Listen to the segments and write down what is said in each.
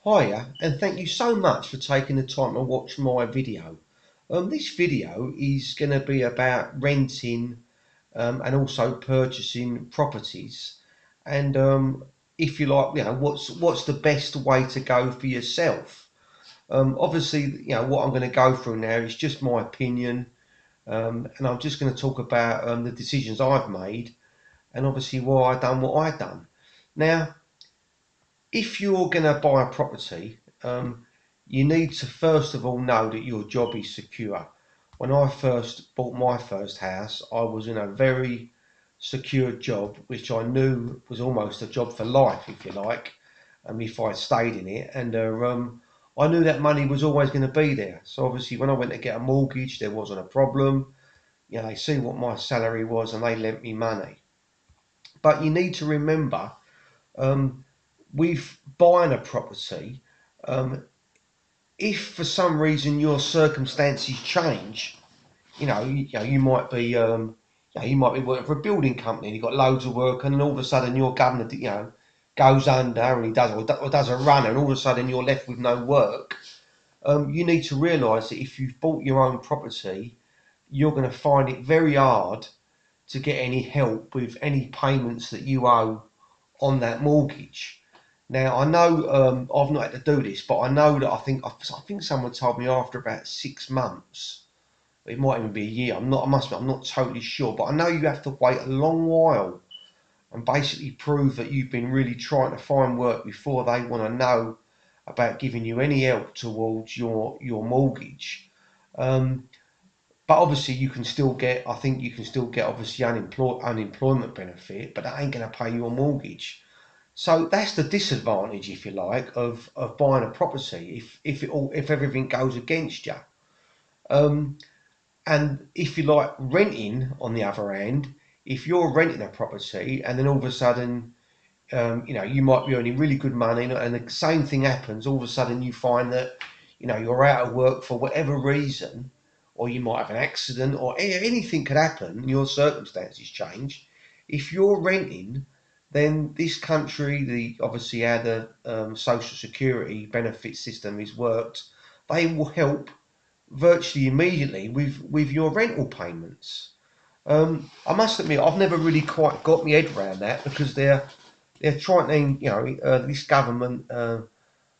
Hiya, and thank you so much for taking the time to watch my video. This video is going to be about renting and also purchasing properties, and if you like, what's the best way to go for yourself. Obviously, what I'm going to go through now is just my opinion, and I'm just going to talk about the decisions I've made, and obviously why I done what I done. Now, if you're going to buy a property, you need to first of all know that your job is secure. When I first bought my first house, I was in a very secure job, which I knew was almost a job for life, if you like, if I stayed in it. And I knew that money was always going to be there. So obviously, when I went to get a mortgage, there wasn't a problem. They see what my salary was and they lent me money. But you need to remember, um, with buying a property, um, if for some reason your circumstances change, you might be, you might be working for a building company and you've got loads of work, and then all of a sudden your governor, goes under and he does or does a run, and all of a sudden you're left with no work. You need to realise that if you've bought your own property, you're going to find it very hard to get any help with any payments that you owe on that mortgage. Now I know I've not had to do this, but I know that I think someone told me after about 6 months, it might even be a year. I'm not totally sure, but I know you have to wait a long while and basically prove that you've been really trying to find work before they want to know about giving you any help towards your mortgage. Um, but obviously you can still get, I think you can still get obviously unemployment benefit, but that ain't going to pay your mortgage. So that's the disadvantage, if you like, of buying a property if everything goes against you. Um, and if you like renting, on the other hand, if you're renting a property and then all of a sudden, you might be earning really good money, and the same thing happens. All of a sudden, you find that you're out of work for whatever reason, or you might have an accident, or anything could happen. Your circumstances change. If you're renting, then this country, the obviously how the social security benefit system is worked, they will help virtually immediately with your rental payments. I must admit, I've never really quite got my head around that, because they're trying to, this government,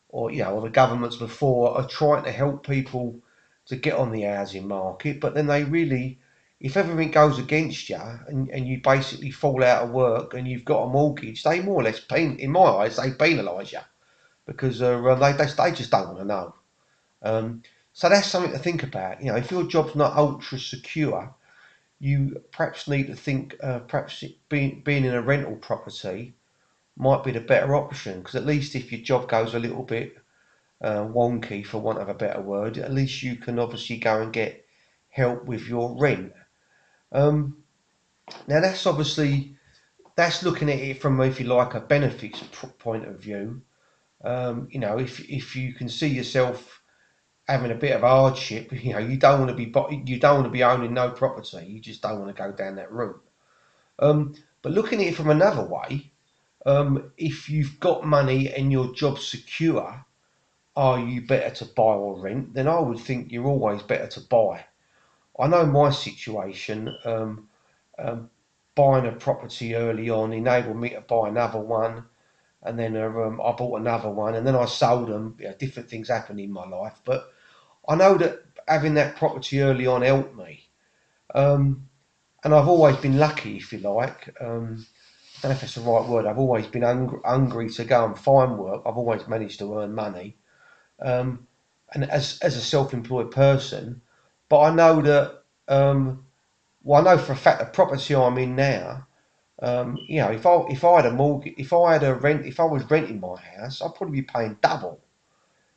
or the governments before, are trying to help people to get on the housing market, but then they really, if everything goes against you and you basically fall out of work and you've got a mortgage, they more or less, in my eyes, they penalise you, because they just don't want to know. So that's something to think about. If your job's not ultra secure, you perhaps need to think, perhaps being in a rental property might be the better option, because at least if your job goes a little bit wonky, for want of a better word, at least you can obviously go and get help with your rent. Um, Now that's looking at it from, if you like, a benefits point of view. If you can see yourself having a bit of hardship, you don't want to be owning no property. You just don't want to go down that route. But looking at it from another way, if you've got money and your job's secure, are you better to buy or rent? Then I would think you're always better to buy. I know my situation, um, buying a property early on enabled me to buy another one, and then I bought another one, and then I sold them. Different things happened in my life, but I know that having that property early on helped me. Um, and I've always been lucky, if you like. I don't know if that's the right word. I've always been hungry to go and find work. I've always managed to earn money, um, and as a self-employed person. But I know that, well, I know for a fact the property I'm in now. If I had a mortgage, if I was renting my house, I'd probably be paying double.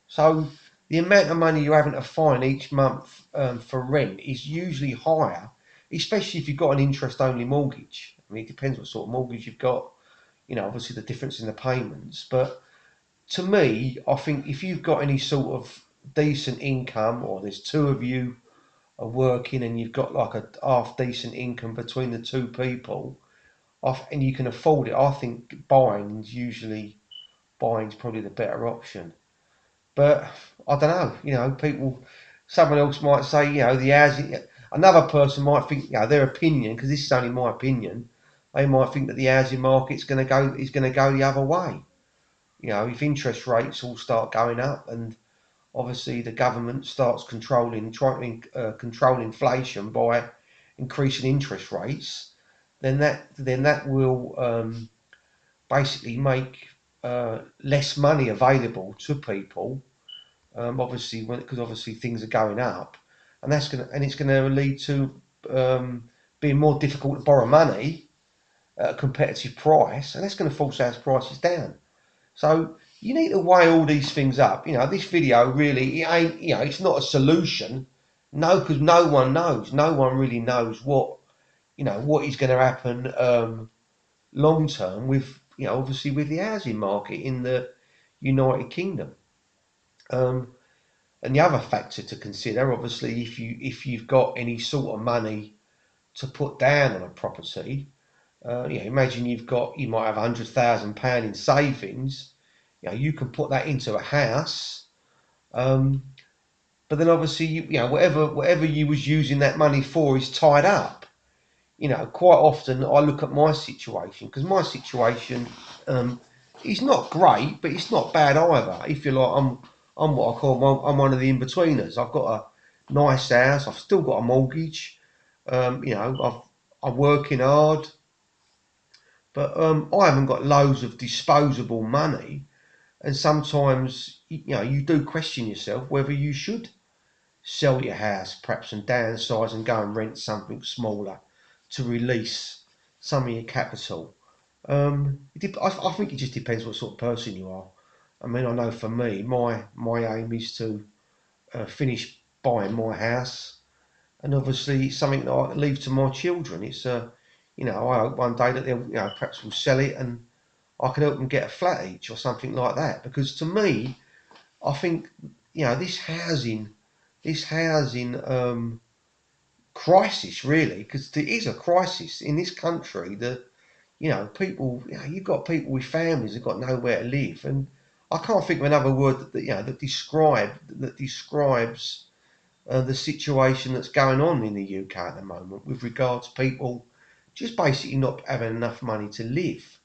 So the amount of money you're having to find each month for rent is usually higher, especially if you've got an interest-only mortgage. I mean, it depends what sort of mortgage you've got. Obviously the difference in the payments. But to me, I think if you've got any sort of decent income, or there's two of you are working and you've got like a half decent income between the two people, and you can afford it, I think buying is usually buying's probably the better option. But I don't know, people, someone else might say, the housing, another person might think, their opinion, because this is only my opinion, they might think that the housing market's is going to go the other way. If interest rates all start going up and obviously the government starts trying to control inflation by increasing interest rates, then that will basically make less money available to people. Obviously, because obviously things are going up, and it's gonna lead to being more difficult to borrow money at a competitive price, and that's going to force house prices down. So you need to weigh all these things up. This video really, it ain't, it's not a solution. No, because no one knows. No one really knows what is going to happen long term with, obviously with the housing market in the United Kingdom. And the other factor to consider, obviously, if you've got any sort of money to put down on a property, imagine you might have £100,000 in savings. You can put that into a house, but then obviously whatever you was using that money for is tied up. Quite often I look at my situation, because my situation is not great, but it's not bad either. If you like, I'm what I call I'm one of the in-betweeners. I've got a nice house. I've still got a mortgage. I'm working hard, but I haven't got loads of disposable money. And sometimes you do question yourself whether you should sell your house perhaps and downsize and go and rent something smaller to release some of your capital. I think it just depends what sort of person you are. I mean, I know for me, my aim is to finish buying my house, and obviously it's something that I can leave to my children. I hope one day that they'll, perhaps will sell it and I can help them get a flat each or something like that. Because to me, I think this housing crisis, really, because there is a crisis in this country. People, you've got people with families who've got nowhere to live, and I can't think of another word that describes the situation that's going on in the UK at the moment with regards to people just basically not having enough money to live.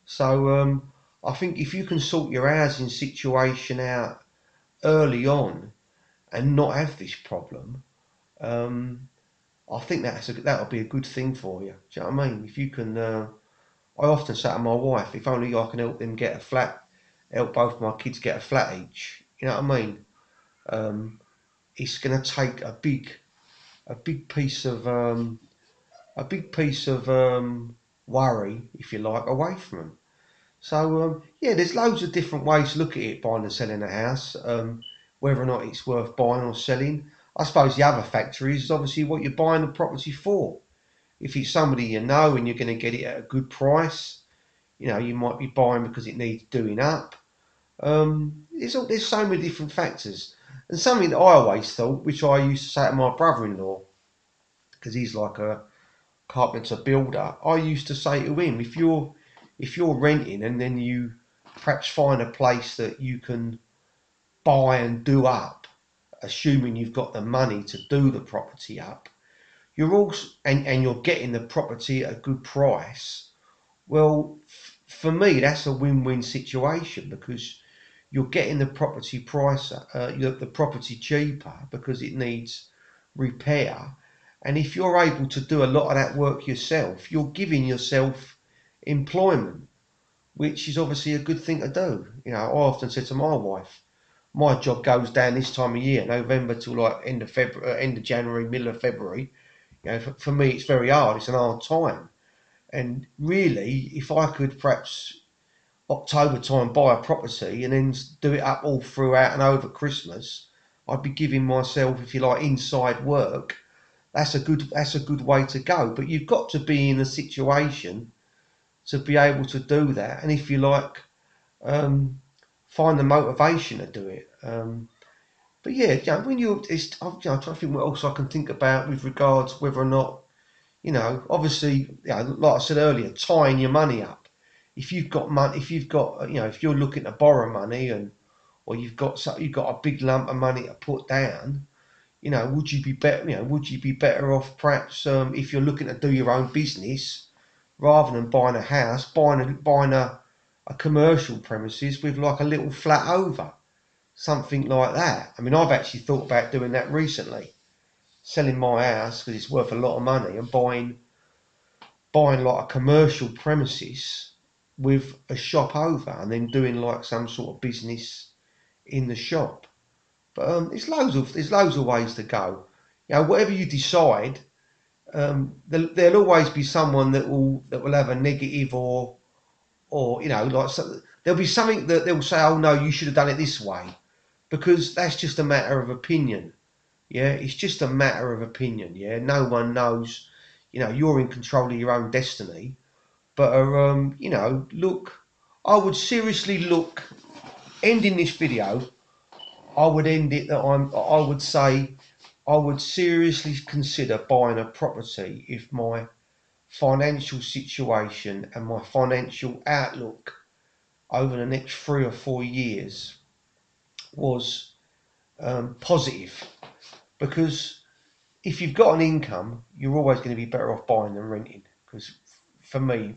So I think if you can sort your housing situation out early on and not have this problem, I think that'll be a good thing for you. Do you know what I mean? If you can, I often say to my wife, if only I can help them get a flat, help both my kids get a flat each. You know what I mean? It's going to take a big piece of worry, if you like, away from them. So yeah, there's loads of different ways to look at it, buying and selling a house. Whether or not it's worth buying or selling. I suppose the other factor is obviously what you're buying the property for. If it's somebody you know and you're going to get it at a good price, you might be buying because it needs doing up. There's so many different factors. And something that I always thought, which I used to say to my brother-in-law, because he's like a carpenter builder, I used to say to him, if you're renting and then you perhaps find a place that you can buy and do up, assuming you've got the money to do the property up, you're also and you're getting the property at a good price. Well, for me, that's a win-win situation, because you're getting the property price, the property cheaper because it needs repair. And if you're able to do a lot of that work yourself, you're giving yourself employment, which is obviously a good thing to do. I often said to my wife, my job goes down this time of year, November till like end of February, end of January, middle of February. For me, it's very hard. It's an hard time. And really, if I could perhaps October time buy a property and then do it up all throughout and over Christmas, I'd be giving myself, if you like, inside work. That's a good way to go. But you've got to be in a situation to be able to do that, and if you like, find the motivation to do it. But yeah, I'm trying to think what else I can think about with regards whether or not, obviously, like I said earlier, tying your money up. if you've got money, if you've got, if you're looking to borrow money, or you've got a big lump of money to put down, would you be better? Would you be better off perhaps, if you're looking to do your own business, rather than buying a house, buying a commercial premises with like a little flat over, something like that. I mean, I've actually thought about doing that recently, selling my house because it's worth a lot of money, and buying like a commercial premises with a shop over, and then doing like some sort of business in the shop. But there's loads of ways to go. Whatever you decide, there'll always be someone that will have a negative, or like, so there'll be something that they'll say, oh no, you should have done it this way, because that's just a matter of opinion. Yeah, it's just a matter of opinion. Yeah, no one knows. You're in control of your own destiny. But look, I would seriously look. Ending this video, I would end it that I would say I would seriously consider buying a property if my financial situation and my financial outlook over the next 3 or 4 years was positive. Because if you've got an income, you're always going to be better off buying than renting. Because for me,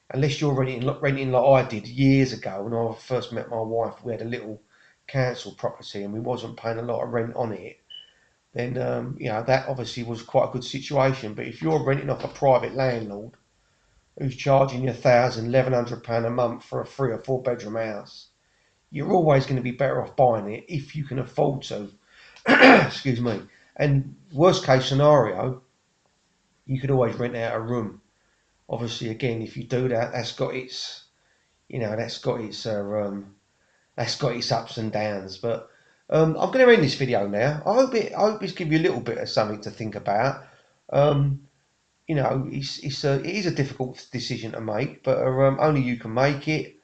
unless you're renting like I did years ago when I first met my wife, we had a little council property and we wasn't paying a lot of rent on it. Then that obviously was quite a good situation. But if you're renting off a private landlord who's charging you £1,000, £1,100 a month for a 3 or 4 bedroom house, you're always going to be better off buying it if you can afford to. Excuse me. And worst case scenario, you could always rent out a room. Obviously, again, if you do that, that's got its, that's got its ups and downs. But I'm going to end this video now. I hope it's give you a little bit of something to think about. Um, it is a difficult decision to make, but only you can make it.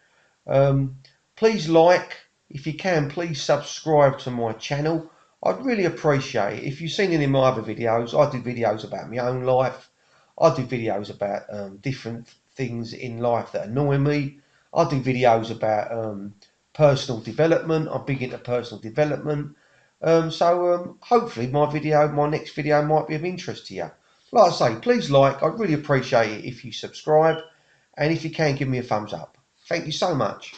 Um, Please like, if you can, please subscribe to my channel. I'd really appreciate it. If you've seen any of my other videos, I do videos about my own life. I do videos about different things in life that annoy me. I do videos about personal development. I'm big into personal development. So hopefully my next video might be of interest to you. Like I say, please like. I'd really appreciate it if you subscribe. And if you can, give me a thumbs up. Thank you so much.